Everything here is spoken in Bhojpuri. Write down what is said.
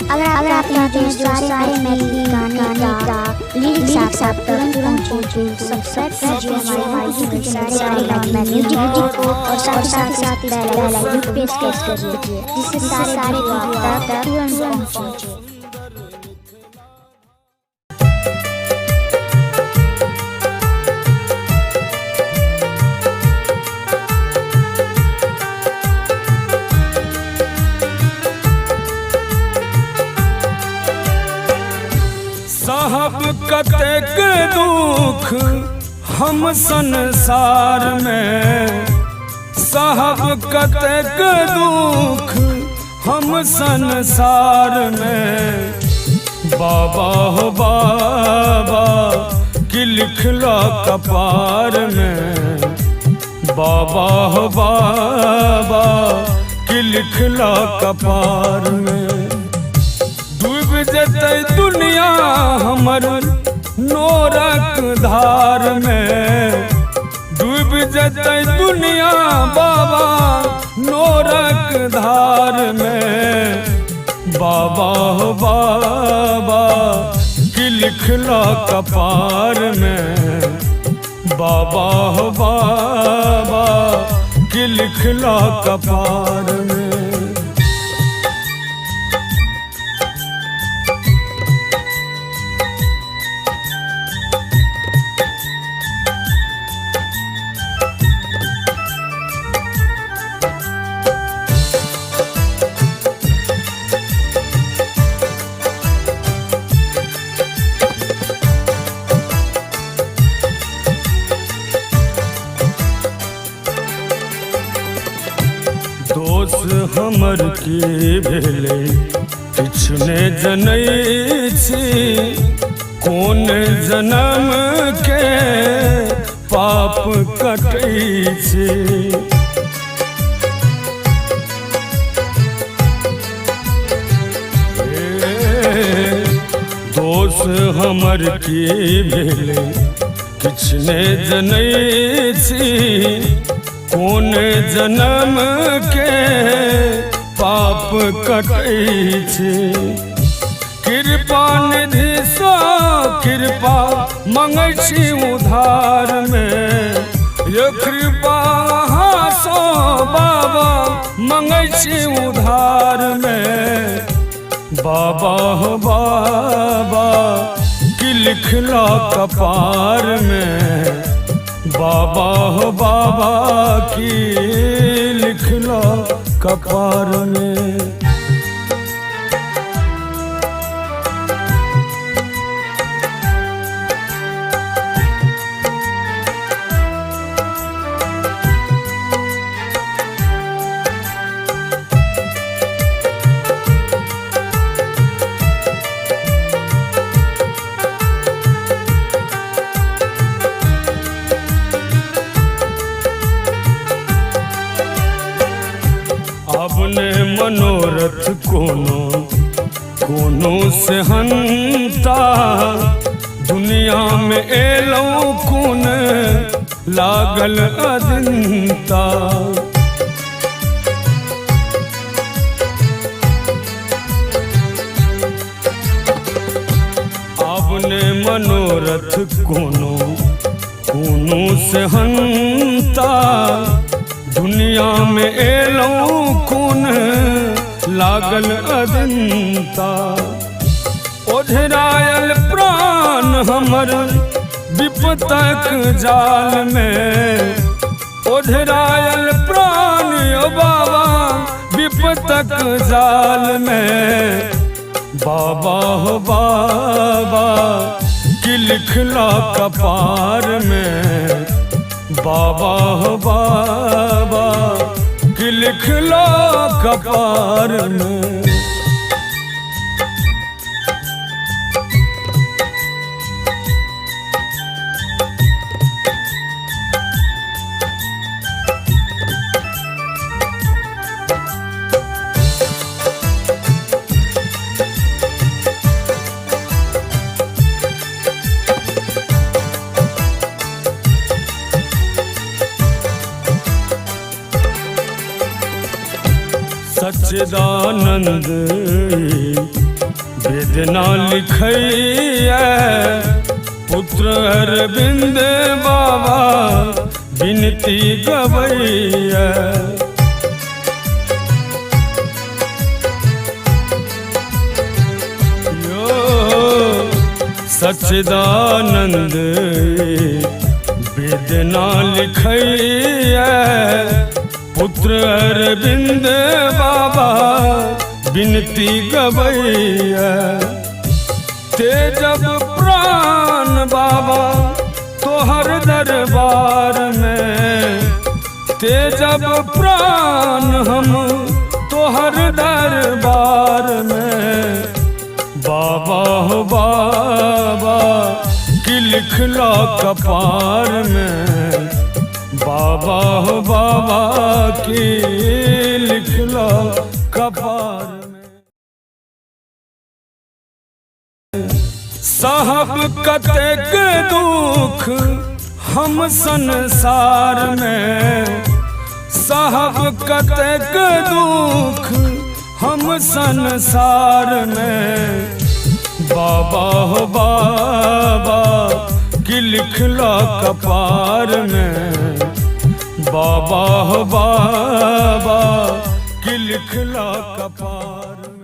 अगर आप चाहते हैं सारे मेलडी गाने का लिरिक्स आप तुरंत सब्सक्राइब कीजिए हमारे यूट्यूब चैनल सारे म्यूजिक और साथ बेल आइकन पे प्रेस कीजिए जिससे सारे वीडियो आप तक तुरंत पहुंचे। साहब कतेक दुख हम संसार में, साहब कतेक दुख हम संसार में। बाबा हो बाबा कि लिखला कपार में, बाबा हो बाबा कि लिखला कपार में। डूब जते दुनिया हमर नोरक धार में, डूब जते दुनिया बाबा नोरक धार में। बाबा हो बाबा कि लिखला कपार में, बाबा हो बाबा कि लिखला कपार में। दोष हमर की भेले किछने जनै छी, कोन जन्म के पाप कटै छी। दोष हमर की भेले किछने जनै छी, कोन जन्म के पाप कटै छी। कृपा निधि सँ कृपा मंगै छी उधार में, ये कृपा अहाँ सँ बाबा मंगै छी उधार में। बाबा हो बाबा कि लिखला कपार में, बाबा हो बाबा की लिखला कपार में। अपने मनोरथ कोनो कोनो से हंता, दुनिया में एलो खून लागल अदिंता। अपने मनोरथ कोनो कोनो से हंता, दुनिया में एलो खून लागल अदिंता। ओझरायल प्राण हमर विपतक जाल में, ओझरायल प्राण ओ बाबा विपतक जाल में। बाबा हो बाबा कि लिखला कपार में, बाबा हो बाबा कि लिखला कपार में। सच्चिदानंद वेदना लिखैया पुत्र अरविंद बाबा बिनती गवैया। सच्चिदानंद वेदना लिखैया पुत्र अरविंद बाबा बिनती गवैया। ते जब प्राण बाबा तोहर दरबार में, ते जब प्राण हम तोहर दरबार में, बाबा हो बाबा की लिखला कपार में, बाबा हो बाबा की लिखला कपार में। साहब कतेक दुख हम संसार में, साहब कतेक दुख हम संसार में, बाबा हो बाबा की लिखला कपार में, बाबा हो बाबा की लिखला कपार।